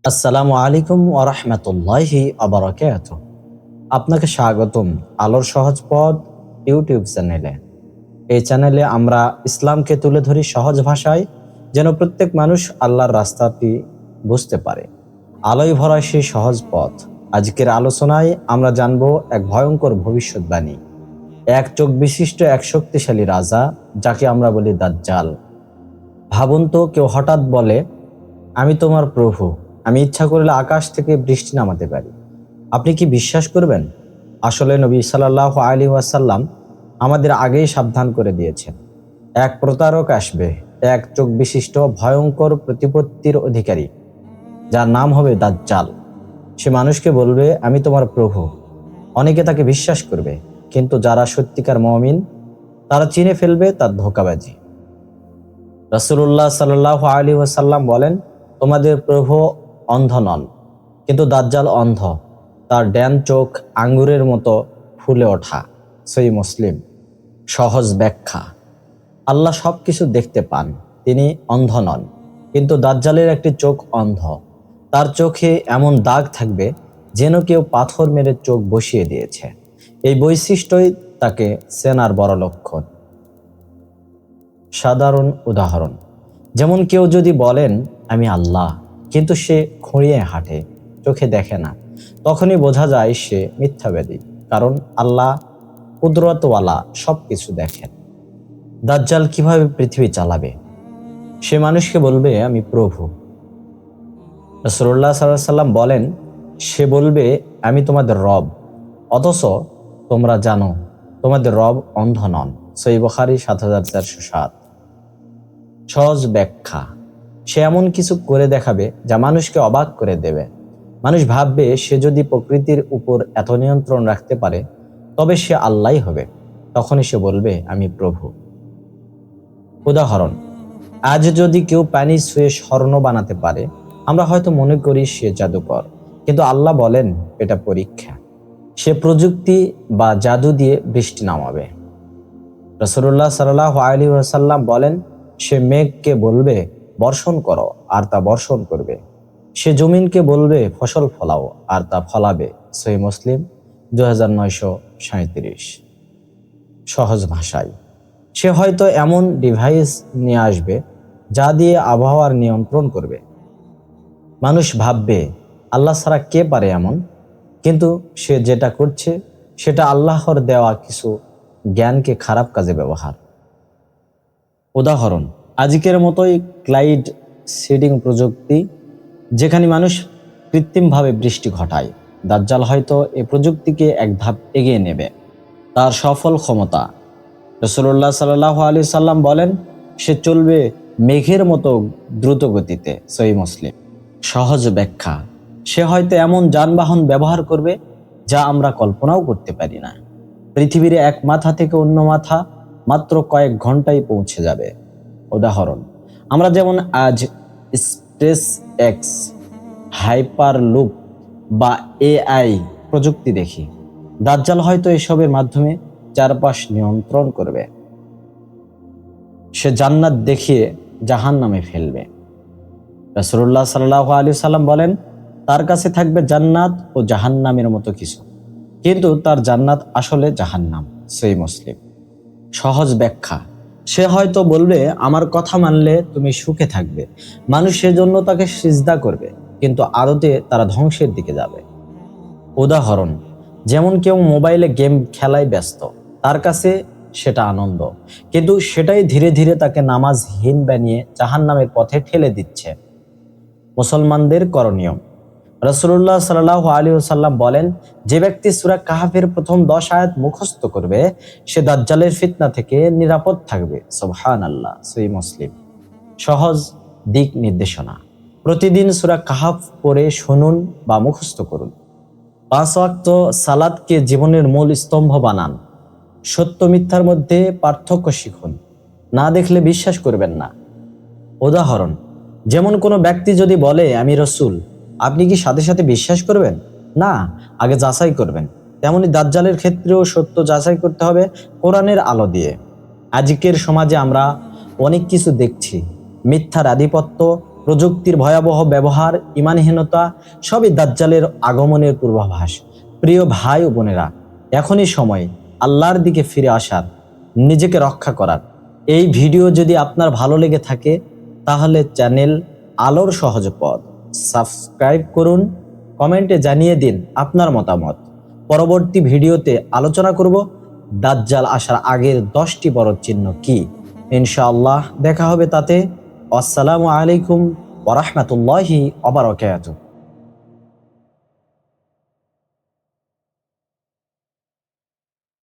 আসসালামু আলাইকুম ওয়া রাহমাতুল্লাহি ওয়া বারাকাতুহু। আপনাকে স্বাগতম আলোর সহজ পথ ইউটিউব চ্যানেলে। এই চ্যানেলে আমরা ইসলামকে তুলে ধরি সহজ ভাষায়, যেন প্রত্যেক মানুষ আল্লাহর রাস্তাটি বুঝতে পারে। আলোয় ভরা সেই সহজ পথ। আজকের আলোচনায় আমরা জানব এক ভয়ঙ্কর ভবিষ্যৎবাণী, এক চোখ বিশিষ্ট এক শক্তিশালী রাজা, যাকে আমরা বলি দাজ্জাল। ভাবুন তো, কেউ হঠাৎ বলে, আমি তোমার প্রভু, আমি ইচ্ছা করলে আকাশ থেকে বৃষ্টি নামাতে পারি। আপনি কি বিশ্বাস করবেন? আসলে নবী সাল্লাল্লাহু আলাইহি ওয়াসাল্লাম আমাদের আগেই সাবধান করে দিয়েছেন, এক প্রতারক আসবে, এক চোখ বিশিষ্ট ভয়ঙ্কর প্রতিপত্তির অধিকারী, যার নাম হবে দাজ্জাল। সে মানুষকে বলবে, আমি তোমার প্রভু। অনেকে তাকে বিশ্বাস করবে, কিন্তু যারা সত্যিকার মুমিন তারা চিনে ফেলবে তার ধোঁকাবাজি। রাসূলুল্লাহ সাল্লাল্লাহু আলাইহি ওয়াসাল্লাম বলেন, তোমাদের প্রভু অন্ধ নন, কিন্তু দাজ্জাল অন্ধ। তার ডান চোখ আঙ্গুরের মতো ফুলে ওঠা। সহিহ মুসলিম। সহজ ব্যাখ্যা: আল্লাহ সবকিছু দেখতে পান, তিনি অন্ধ নন, কিন্তু দাজ্জালের একটি চোখ অন্ধ। তার চোখে এমন দাগ থাকবে যেন কেউ পাথর মেরে চোখ বসিয়ে দিয়েছে। এই বৈশিষ্ট্যই তাকে চেনার বড় লক্ষণ। সাধারণ উদাহরণ: যেমন কেউ যদি বলেন, আমি আল্লাহ, কিন্তু সে খুঁড়িয়ে হাঁটে, চোখে দেখে না, তখনই বোঝা যায় সে মিথ্যাবাদী, কারণ আল্লাহ কুদরতওয়ালা, সব কিছু দেখেন। দাজ্জাল কিভাবে পৃথিবী চালাবে? সে মানুষকে বলবে, আমি প্রভু। রাসূলুল্লাহ সাল্লাল্লাহু আলাইহি সাল্লাম বলেন, সে বলবে, আমি তোমাদের রব, অথচ তোমরা জানো তোমাদের রব অন্ধ নন। সহিহ বুখারী ৭৪০৭। সহজ ব্যাখ্যা: সে এমন কিছু করে দেখাবে যা মানুষকে অবাক করে দেবে। মানুষ ভাববে, সে যদি প্রকৃতির উপর এত নিয়ন্ত্রণ রাখতে পারে, তবে সে আল্লাহই হবে। তখনই সে বলবে, আমি প্রভু। উদাহরণ: আজ যদি কেউ পানি ছুঁয়ে স্বর্ণ বানাতে পারে, আমরা হয়তো মনে করি সে জাদুকর, কিন্তু আল্লাহ বলেন এটা পরীক্ষা। সে প্রযুক্তি বা জাদু দিয়ে বৃষ্টি নামাবে। রাসূলুল্লাহ সাল্লাল্লাহু আলাইহি ওয়াসাল্লাম বলেন, সে মেঘকে বলবে বর্ষণ করো, আর তা বর্ষণ করবে। সে জমিনকে বলবে ফসল ফলাও, আর তা ফলাবে। সহিহ মুসলিম 2937। সহজ ভাষায়: সে হয়তো এমন ডিভাইস নিয়ে আসবে যা দিয়ে আবহাওয়ার নিয়ন্ত্রণ করবে। মানুষ ভাববে, আল্লাহ ছাড়া কে পারে এমন? কিন্তু সে যেটা করছে সেটা আল্লাহর দেওয়া কিছু জ্ঞানকে খারাপ কাজে ব্যবহার। উদাহরণ: আজকের মতোই ক্লাউড সিডিং প্রযুক্তি, যেখানে মানুষ কৃত্রিমভাবে বৃষ্টি ঘটায়। দাজ্জাল হয়তো এই প্রযুক্তিকে এক ধাপ এগিয়ে নেবে। তার সফল ক্ষমতা: রাসূলুল্লাহ সাল্লাল্লাহু আলাইহি সাল্লাম বলেন, সে চলবে মেঘের মতো দ্রুত গতিতে। সহিহ মুসলিম। সহজ ব্যাখ্যা: সে হয়তো এমন যানবাহন ব্যবহার করবে যা আমরা কল্পনাও করতে পারি না। পৃথিবীর এক মাথা থেকে অন্য মাথা মাত্র কয়েক ঘন্টায় পৌঁছে যাবে। উদাহরণ: আমরা যেমন আজ স্পেস এক্স, হাইপারলুপ বা এআই প্রযুক্তি দেখি, দাজ্জাল হয়তো এসবের মাধ্যমে চারপাশ নিয়ন্ত্রণ করবে। সে জান্নাত দেখিয়ে জাহান্নামে ফেলবে। রাসূলুল্লাহ সাল্লাল্লাহু আলাইহি সাল্লাম বলেন, তার কাছে থাকবে জান্নাত ও জাহান্নামের মতো কিছু, কিন্তু তার জান্নাত আসলে জাহান্নাম। সহিহ মুসলিম। সহজ ব্যাখ্যা: সে হয়তো বলবে, আমার কথা মানলে তুমি সুখে থাকবে। মানুষ সেজন্য তাকে সিজদা করবে, কিন্তু আদতে তারা ধ্বংসের দিকে যাবে। উদাহরণ: যেমন কেউ মোবাইলে গেম খেলায় ব্যস্ত, তার কাছে সেটা আনন্দ, কিন্তু সেটাই ধীরে ধীরে তাকে নামাজহীন বানিয়ে জাহান্নামের পথে ঠেলে দিচ্ছে। মুসলমানদের করণীয়: রাসূলুল্লাহ সাল্লাল্লাহু আলাইহি ওয়াসাল্লাম বলেন, যে ব্যক্তি সূরা কাহফের প্রথম 10 আয়াত মুখস্থ করবে, সে দাজ্জালের ফিতনা থেকে নিরাপদ থাকবে। সুবহানাল্লাহ। সহিহ মুসলিম। সহজ দিক নির্দেশনা: প্রতিদিন সূরা কাহফ পড়ে শুনুন বা মুখস্থ করুন। 5 ওয়াক্ত সালাতকে জীবনের মূল স্তম্ভ বানান। সত্য মিথ্যার মধ্যে পার্থক্য শিখুন, না দেখলে বিশ্বাস করবেন না। উদাহরণ: যেমন কোনো ব্যক্তি যদি বলে, আমি রাসূল, আপনি কি সাথে সাথে বিশ্বাস করবেন? না, আগে যাচাই করবেন। তেমনি দাজ্জালের ক্ষেত্রেও সত্য যাচাই করতে হবে কোরআনের আলো দিয়ে। আজকের সমাজে আমরা অনেক কিছু দেখছি: মিথ্যার আধিপত্য, প্রযুক্তির ভয়াবহ ব্যবহার, ঈমানহীনতা সবই দাজ্জালের আগমনের পূর্বাভাস। প্রিয় ভাই ও বোনেরা, এখনই সময় আল্লাহর দিকে ফিরে আসার, নিজেকে রক্ষা করার। এই ভিডিও যদি আপনার ভালো লেগে থাকে তাহলে চ্যানেল আলোর সহজ পথ সাবস্ক্রাইব করুন, কমেন্টে জানিয়ে দিন আপনার মতামত। পরবর্তী ভিডিওতে আলোচনা করব দাজ্জাল আসার আগের 10টি বড় চিহ্ন কি। ইনশাআল্লাহ দেখা হবে তাতে। আসসালামু আলাইকুম ওয়া রাহমাতুল্লাহি ওয়া বারাকাতুহু।